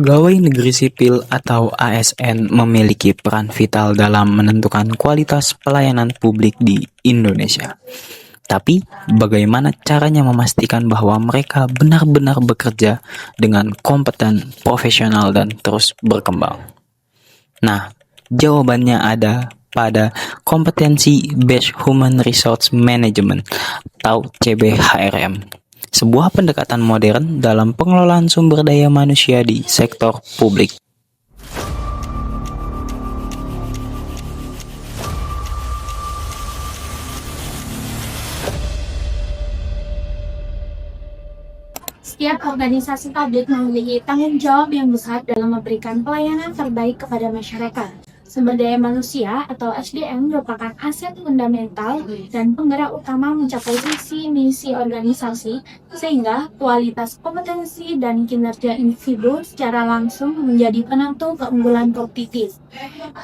Pegawai negeri sipil atau ASN memiliki peran vital dalam menentukan kualitas pelayanan publik di Indonesia. Tapi, bagaimana caranya memastikan bahwa mereka benar-benar bekerja dengan kompeten, profesional, dan terus berkembang? Nah, jawabannya ada pada kompetensi Based Human Resource Management atau CBHRM. Sebuah pendekatan modern dalam pengelolaan sumber daya manusia di sektor publik. Setiap organisasi publik memiliki tanggung jawab yang besar dalam memberikan pelayanan terbaik kepada masyarakat. Sumber daya manusia atau SDM merupakan aset fundamental dan penggerak utama mencapai visi misi organisasi, sehingga kualitas kompetensi dan kinerja individu secara langsung menjadi penentu keunggulan kompetitif.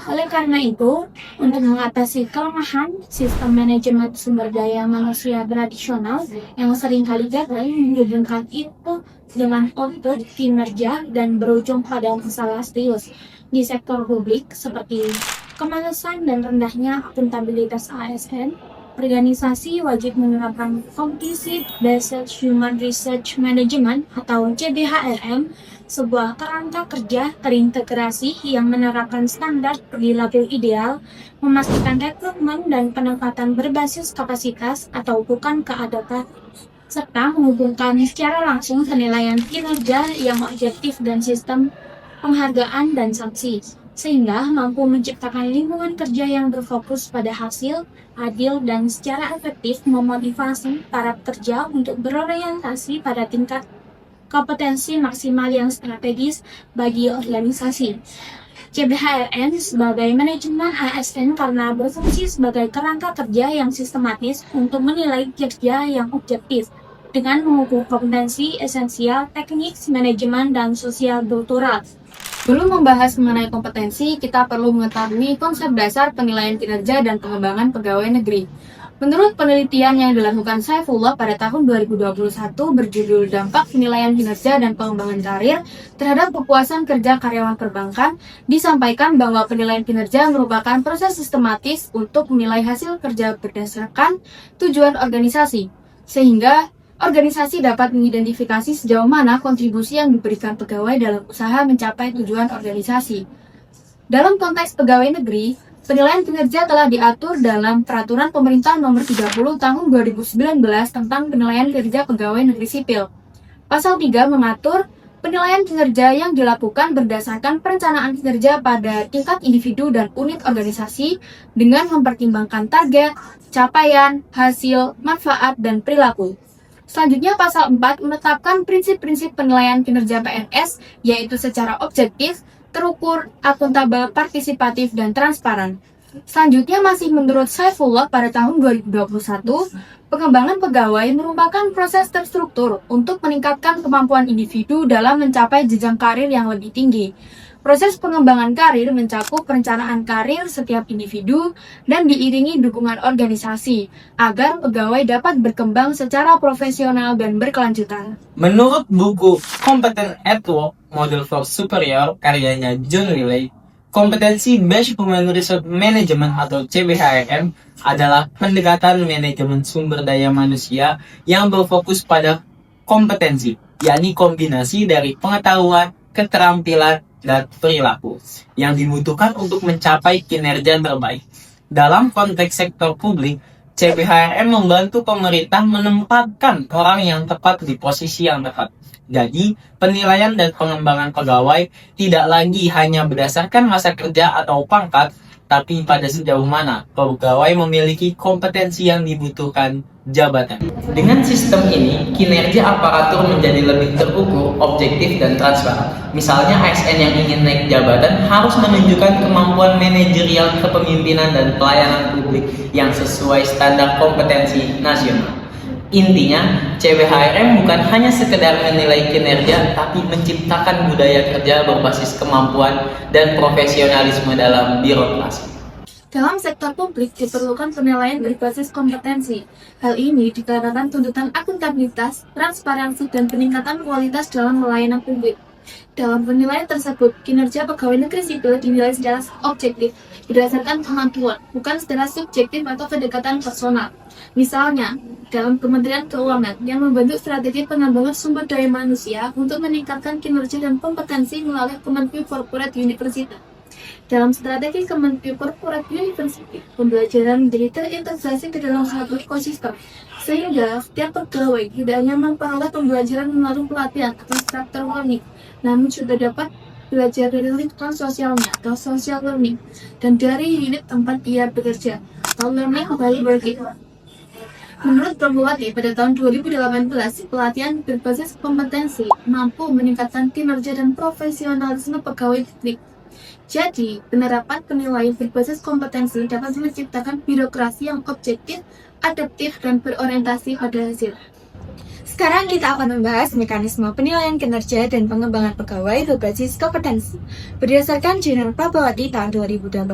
Oleh karena itu, untuk mengatasi kelemahan sistem manajemen sumber daya manusia tradisional yang seringkali gagal menghubungkan input dengan output kinerja dan berujung pada masalah serius di sektor publik seperti kemalasan dan rendahnya akuntabilitas ASN, organisasi wajib menerapkan Competency-Based Human Resource Management atau CBHRM, sebuah kerangka kerja terintegrasi yang menerapkan standar perilaku ideal, memastikan rekrutmen dan penempatan berbasis kapasitas atau bukan keadaan, serta menghubungkan secara langsung penilaian kinerja yang objektif dan sistem penghargaan dan sanksi, sehingga mampu menciptakan lingkungan kerja yang berfokus pada hasil, adil, dan secara efektif memotivasi para pekerja untuk berorientasi pada tingkat kompetensi maksimal yang strategis bagi organisasi. CBHRM sebagai manajemen ASN karena berfungsi sebagai kerangka kerja yang sistematis untuk menilai kerja yang objektif, dengan mengukur kompetensi esensial, teknik, manajemen, dan sosial kultural. Sebelum membahas mengenai kompetensi, kita perlu mengetahui konsep dasar penilaian kinerja dan pengembangan pegawai negeri. Menurut penelitian yang dilakukan Saifullah pada tahun 2021 berjudul Dampak Penilaian Kinerja dan Pengembangan Karir terhadap Kepuasan Kerja Karyawan Perbankan, disampaikan bahwa penilaian kinerja merupakan proses sistematis untuk menilai hasil kerja berdasarkan tujuan organisasi, sehingga organisasi dapat mengidentifikasi sejauh mana kontribusi yang diberikan pegawai dalam usaha mencapai tujuan organisasi. Dalam konteks pegawai negeri, penilaian kinerja telah diatur dalam Peraturan Pemerintah Nomor 30 Tahun 2019 tentang penilaian kinerja pegawai negeri sipil. Pasal 3 mengatur penilaian kinerja yang dilakukan berdasarkan perencanaan kinerja pada tingkat individu dan unit organisasi dengan mempertimbangkan target, capaian, hasil, manfaat, dan perilaku. Selanjutnya, Pasal 4 menetapkan prinsip-prinsip penilaian kinerja PNS, yaitu secara objektif, terukur, akuntabel, partisipatif, dan transparan. Selanjutnya, masih menurut Saifullah pada tahun 2021, pengembangan pegawai merupakan proses terstruktur untuk meningkatkan kemampuan individu dalam mencapai jenjang karir yang lebih tinggi. Proses pengembangan karir mencakup perencanaan karir setiap individu dan diiringi dukungan organisasi agar pegawai dapat berkembang secara profesional dan berkelanjutan. Menurut buku Competent at Work, Model for Superior karyanya John Riley, kompetensi Based Human Resource Management atau CBHRM adalah pendekatan manajemen sumber daya manusia yang berfokus pada kompetensi, yakni kombinasi dari pengetahuan, keterampilan, dan perilaku yang dibutuhkan untuk mencapai kinerja terbaik. Dalam konteks sektor publik, CBHRM membantu pemerintah menempatkan orang yang tepat di posisi yang tepat. Jadi, penilaian dan pengembangan pegawai tidak lagi hanya berdasarkan masa kerja atau pangkat, tapi pada sejauh mana pegawai memiliki kompetensi yang dibutuhkan jabatan. Dengan sistem ini, kinerja aparatur menjadi lebih terukur, objektif, dan transparan. Misalnya, ASN yang ingin naik jabatan harus menunjukkan kemampuan manajerial, kepemimpinan, dan pelayanan publik yang sesuai standar kompetensi nasional. Intinya, CBHRM bukan hanya sekedar menilai kinerja, tapi menciptakan budaya kerja berbasis kemampuan dan profesionalisme dalam birokrasi. Dalam sektor publik diperlukan penilaian berbasis kompetensi. Hal ini dikarenakan tuntutan akuntabilitas, transparansi, dan peningkatan kualitas dalam pelayanan publik. Dalam penilaian tersebut, kinerja pegawai negeri sipil dinilai secara objektif berdasarkan kemampuan, bukan secara subjektif atau kedekatan personal. Misalnya, dalam Kementerian Keuangan yang membentuk strategi pengembangan sumber daya manusia untuk meningkatkan kinerja dan kompetensi melalui Kementerian Corporate University. Dalam strategi Kementerian Corporate University, pembelajaran menjadi terintegrasi ke dalam satu ekosistem, sehingga setiap pegawai tidak hanya memperoleh pembelajaran melalui pelatihan atau structure learning, namun juga dapat belajar dari lingkungan sosialnya atau social learning, dan dari unit tempat ia bekerja atau learning by working. Menurut Prabowati, pada tahun 2018, pelatihan berbasis kompetensi mampu meningkatkan kinerja dan profesionalisme pegawai publik. Jadi, penerapan penilaian berbasis kompetensi dapat menciptakan birokrasi yang objektif, adaptif, dan berorientasi pada hasil. Sekarang kita akan membahas mekanisme penilaian kinerja dan pengembangan pegawai berbasis kompetensi. Berdasarkan Jurnal Prabowati tahun 2018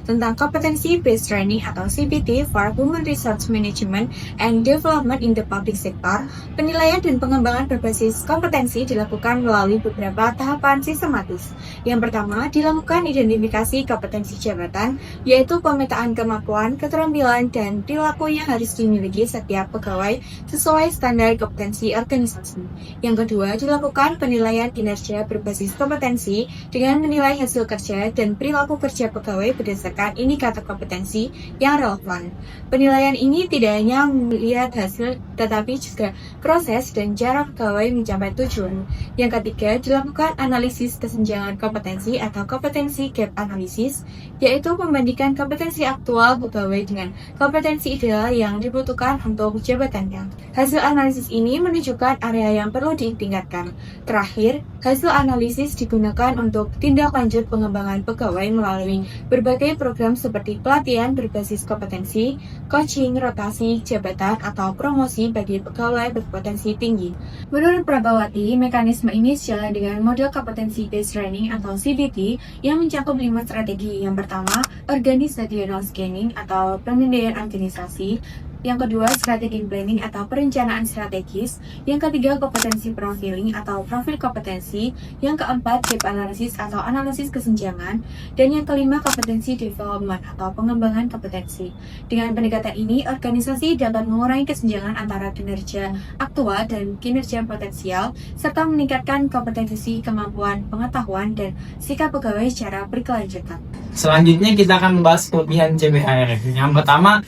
tentang Competency Based Training atau CBT for Human Resource Management and Development in the Public Sector, penilaian dan pengembangan berbasis kompetensi dilakukan melalui beberapa tahapan sistematis. Yang pertama, dilakukan identifikasi kompetensi jabatan, yaitu pemetaan kemampuan, keterampilan, dan perilaku yang harus dimiliki setiap pegawai sesuai standar kompetensi organisasi. Yang kedua, dilakukan penilaian kinerja berbasis kompetensi dengan menilai hasil kerja dan perilaku kerja pegawai berdasarkan indikator kompetensi yang relevan. Penilaian ini tidak hanya melihat hasil, tetapi juga proses dan cara pegawai mencapai tujuan. Yang ketiga, dilakukan analisis kesenjangan kompetensi atau kompetensi gap analysis, yaitu membandingkan kompetensi aktual pegawai dengan kompetensi ideal yang dibutuhkan untuk jabatannya. Hasil analisis ini menunjukkan area yang perlu ditingkatkan. Terakhir, hasil analisis digunakan untuk tindak lanjut pengembangan pegawai melalui berbagai program seperti pelatihan berbasis kompetensi, coaching, rotasi, jabatan, atau promosi bagi pegawai berpotensi tinggi. Menurut Prabowati, mekanisme ini sejalan dengan model kompetensi based training atau CBT yang mencakup 5 strategi. Yang pertama, organizational scanning atau penilaian organisasi. Yang kedua, strategi planning atau perencanaan strategis. Yang ketiga, kompetensi profiling atau profil kompetensi. Yang keempat, gap analysis atau analisis kesenjangan. Dan yang kelima, kompetensi development atau pengembangan kompetensi. Dengan pendekatan ini, organisasi dapat mengurangi kesenjangan antara kinerja aktual dan kinerja potensial, serta meningkatkan kompetensi, kemampuan, pengetahuan, dan sikap pegawai secara berkelanjutan. Selanjutnya kita akan membahas kelebihan CBHRF. Yang pertama,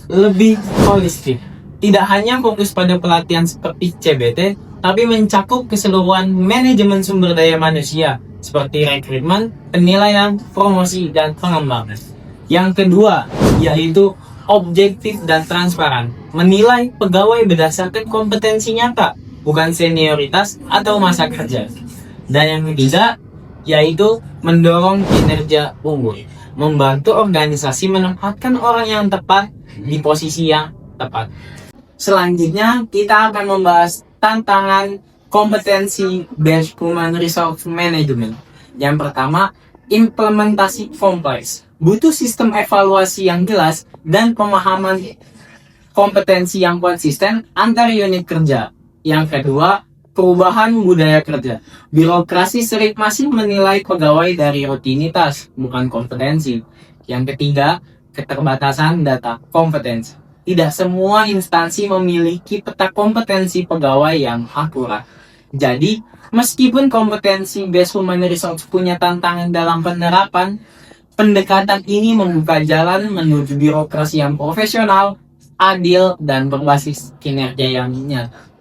lebih holistik. Tidak hanya fokus pada pelatihan seperti CBT, tapi mencakup keseluruhan manajemen sumber daya manusia seperti rekrutmen, penilaian, promosi, dan pengembangan. Yang kedua, yaitu objektif dan transparan. Menilai pegawai berdasarkan kompetensi nyata, bukan senioritas atau masa kerja. Dan yang ketiga, yaitu mendorong kinerja unggul. Membantu organisasi menempatkan orang yang tepat di posisi yang tepat. Selanjutnya, kita akan membahas tantangan kompetensi based human resource management. Yang pertama, implementasi kompleks. Butuh sistem evaluasi yang jelas dan pemahaman kompetensi yang konsisten antar unit kerja. Yang kedua, perubahan budaya kerja. Birokrasi sering masih menilai pegawai dari rutinitas, bukan kompetensi. Yang ketiga, keterbatasan data kompetensi. Tidak semua instansi memiliki peta kompetensi pegawai yang akurat. Jadi, meskipun kompetensi based human resource punya tantangan dalam penerapan, pendekatan ini membuka jalan menuju birokrasi yang profesional, adil, dan berbasis kinerja yang nyata.